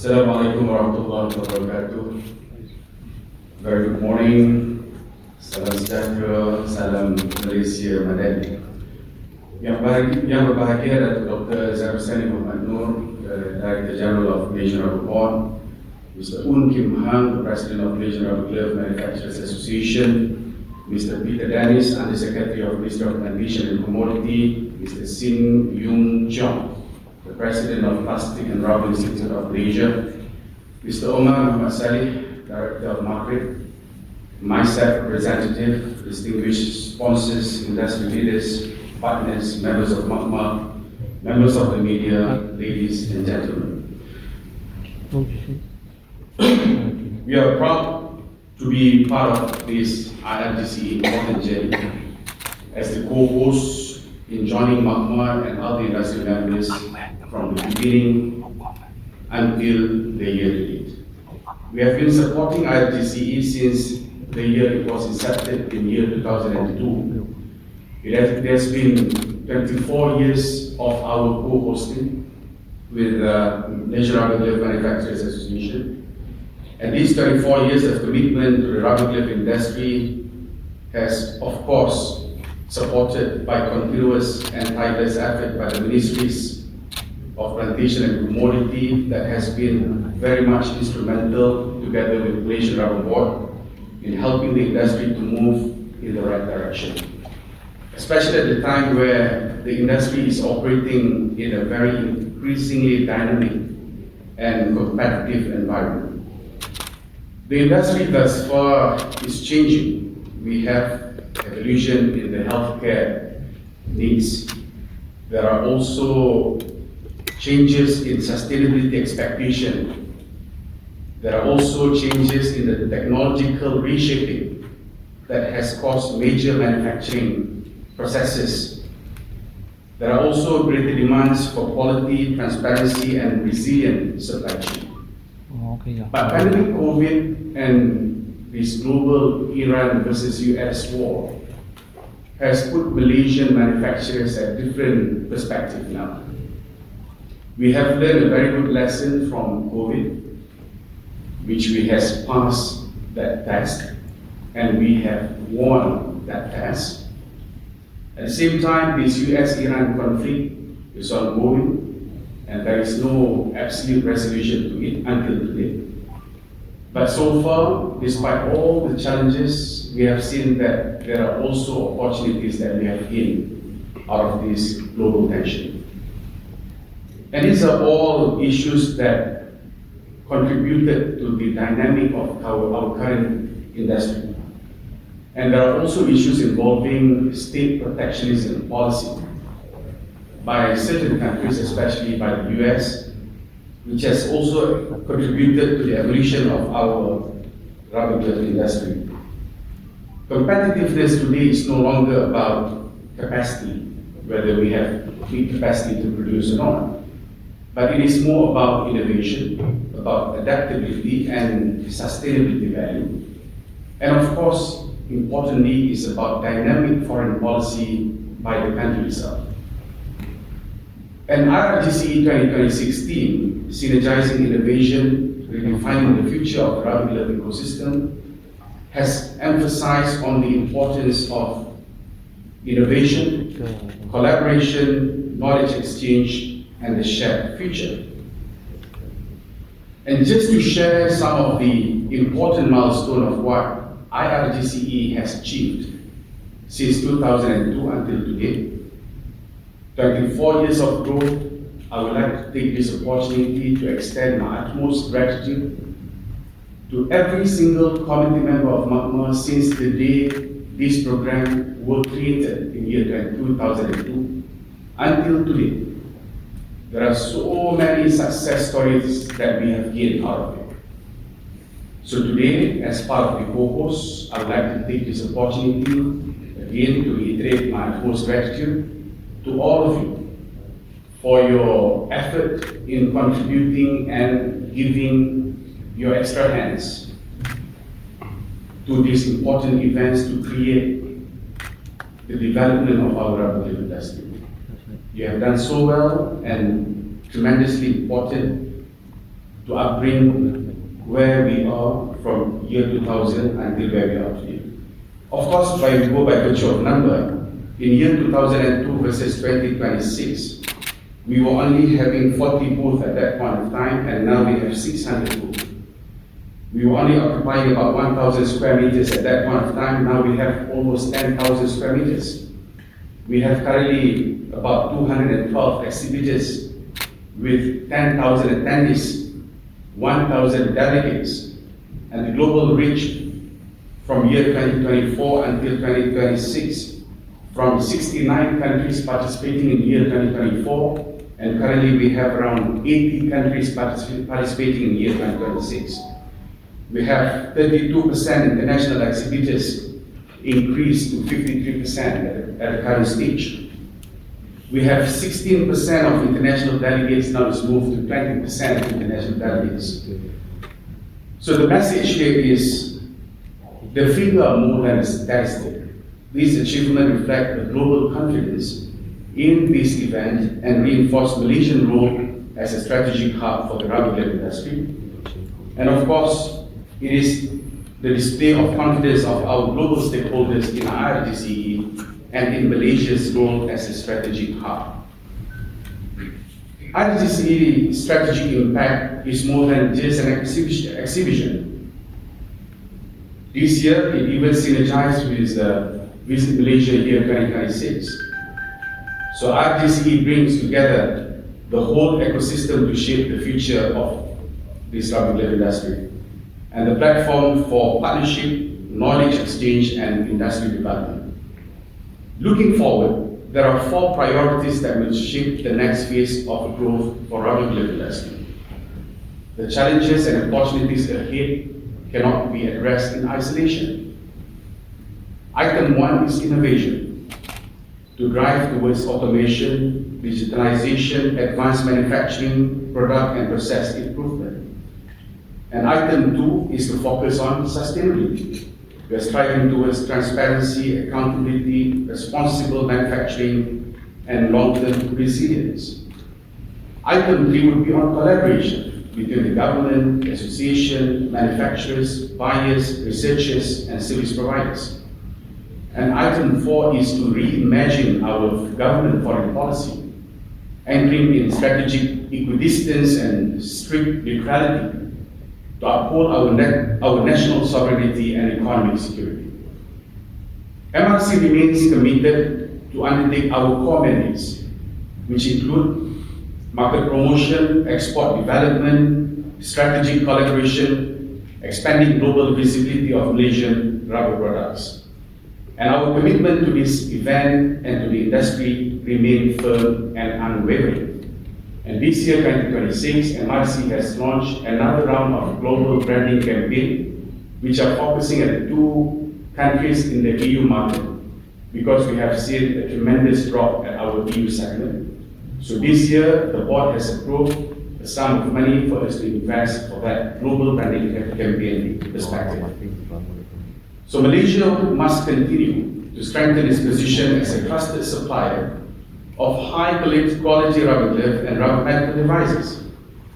Assalamualaikum warahmatullahi wabarakatuh. Very good morning. Salam sejahtera, salam Malaysia Madani. Yang berbahagia Datuk Dr. Zarussani Muhammad Nur, Director General of Malaysian Rubber Board, Mr. Un Kim Hang, the President of Malaysian Rubber Glove Manufacturers Association, Mr. Peter Dennis, Under Secretary of Ministry of Plantation and Commodity, Mr. Sin Yung Cheong, the President of Plastic and Rubber Institute of Malaysia, Mr. Omar Muhammad Salih, Director of Market, myself, representative, distinguished sponsors, industry leaders, partners, members of MACMA, members of the media, ladies and gentlemen. We are proud to be part of this IRGC important journey as the co-host in joining MACMA and other industry members from the beginning until the year to date. We have been supporting IRGCE since the year it was incepted in year 2002. It has been 24 years of our co-hosting with the Malaysian Rubber Glove Manufacturers Association. And these 24 years of commitment to the rubber glove industry has, of course, supported by continuous and tireless effort by the ministries of plantation and commodity that has been very much instrumental, together with Malaysian Rubber Board, in helping the industry to move in the right direction. Especially at the time where the industry is operating in a very increasingly dynamic and competitive environment. The industry thus far is changing. We have evolution in the healthcare needs. There are also changes in sustainability expectation. There are also changes in the technological reshaping that has caused major manufacturing processes. There are also greater demands for quality, transparency, and resilient supply chain. But pandemic COVID and this global Iran versus US war has put Malaysian manufacturers at different perspective now. We have learned a very good lesson from COVID, which we has passed that test, and we have won that test. At the same time, this US-Iran conflict is ongoing, and there is no absolute resolution to it until today. But so far, despite all the challenges, we have seen that there are also opportunities that we have gained out of this global tension. And these are all issues that contributed to the dynamic of our current industry. And there are also issues involving state protectionism policy by certain countries, especially by the US, which has also contributed to the evolution of our rubber glove industry. Competitiveness today is no longer about capacity, whether we have big capacity to produce or not, but it is more about innovation, about adaptability and sustainability value. And of course, importantly, is about dynamic foreign policy by the country itself. And IRGCE 2016, Synergizing Innovation, Redefining the Future of the Rubber Glove Ecosystem, has emphasized on the importance of innovation, collaboration, knowledge exchange, and the shared future. And just to share some of the important milestones of what IRGCE has achieved since 2002 until today, 24 years of growth, I would like to take this opportunity to extend my utmost gratitude to every single committee member of MACMA since the day this program was created in year 2002 until today. There are so many success stories that we have gained out of it. So today, as part of the co-host, I would like to take this opportunity again to reiterate my utmost gratitude to all of you for your effort in contributing and giving your extra hands to these important events to create the development of our rubber glove industry. You have done so well and tremendously important to upbring where we are from year 2000 until where we are today. Of course, if I go by virtue of number, in year 2002 versus 2026, we were only having 40 booths at that point of time, and now we have 600 booths. We were only occupying about 1,000 square meters at that point of time, now we have almost 10,000 square meters. We have currently about 212 exhibitors with 10,000 attendees, 1,000 delegates, and the global reach from year 2024 until 2026, from 69 countries participating in year 2024, and currently we have around 80 countries participating in year 2026. We have 32% international exhibitors, increased to 53% at the current stage. We have 16% of international delegates, now it's moved to 20% of international delegates. So the message here is, the figure are more than a statistic. These achievements reflect the global confidence in this event and reinforce Malaysian role as a strategic hub for the rubber glove industry. And of course, it is the display of confidence of our global stakeholders in IRGCE and in Malaysia's role as a strategic hub. IRGCE's strategic impact is more than just an exhibition. This year, it even synergized with Visit Malaysia Year 2026. So IRGCE brings together the whole ecosystem to shape the future of this rubber glove industry, and the platform for partnership, knowledge exchange, and industry development. Looking forward, there are 4 priorities that will shape the next phase of growth for rubber glove industry. The challenges and opportunities ahead cannot be addressed in isolation. Item 1 is innovation, to drive towards automation, digitalization, advanced manufacturing, product and process improvement. And item 2 is to focus on sustainability. We are striving towards transparency, accountability, responsible manufacturing, and long-term resilience. Item 3 would be on collaboration between the government, association, manufacturers, buyers, researchers, and service providers. And item 4 is to reimagine our government foreign policy, anchoring in strategic equidistance and strict neutrality, to uphold our national sovereignty and economic security. MRC remains committed to undertake our core mandates, which include market promotion, export development, strategic collaboration, expanding global visibility of Malaysian rubber products. And our commitment to this event and to the industry remain firm and unwavering. And this year, 2026, MRC has launched another round of global branding campaign, which are focusing at 2 countries in the EU market, because we have seen a tremendous drop at our EU segment. So this year, the board has approved a sum of money for us to invest for that global branding campaign perspective. So Malaysia must continue to strengthen its position as a trusted supplier of high quality rubber glove and rubber medical devices.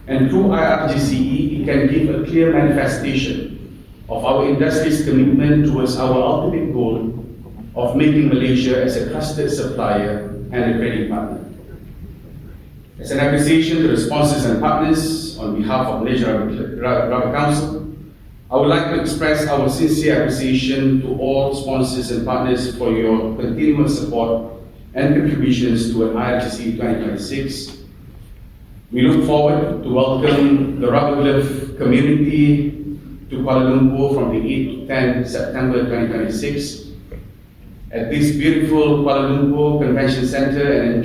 And through IRGCE, it can give a clear manifestation of our industry's commitment towards our ultimate goal of making Malaysia as a trusted supplier and a trading partner. As an appreciation to the sponsors and partners, on behalf of Malaysia Rubber Council, I would like to express our sincere appreciation to all sponsors and partners for your continuous support and contributions to IRGCE 2026. We look forward to welcome the rubber glove community to Kuala Lumpur from the 8th to 10th September 2026 at this beautiful Kuala Lumpur Convention Center, and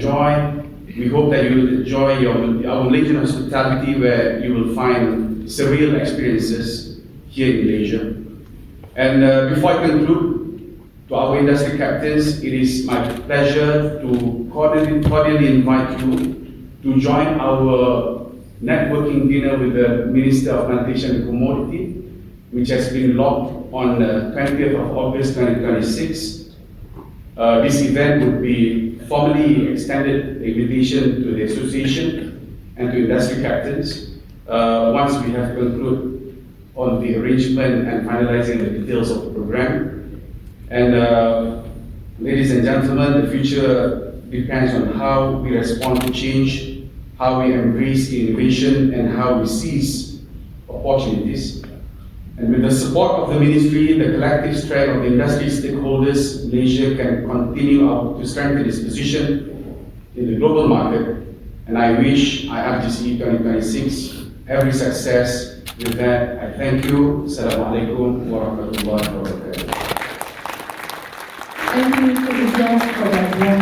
we hope that you will enjoy our Malaysian hospitality, where you will find surreal experiences here in Malaysia. And before I conclude, to our industry captains, it is my pleasure to cordially invite you to join our networking dinner with the Minister of Plantation and Commodity, which has been locked on 20th of August 2026. This event would be formally extended the invitation to the association and to industry captains. once we have concluded on the arrangement and finalizing the details of the program. And ladies and gentlemen, the future depends on how we respond to change, how we embrace innovation, and how we seize opportunities. And with the support of the ministry, the collective strength of the industry stakeholders, Malaysia can continue to strengthen its position in the global market. And I wish IRGC 2026 every success. With that, I thank you. Assalamualaikum warahmatullahi wabarakatuh. Thank you, Mr. Ijaz, for that warm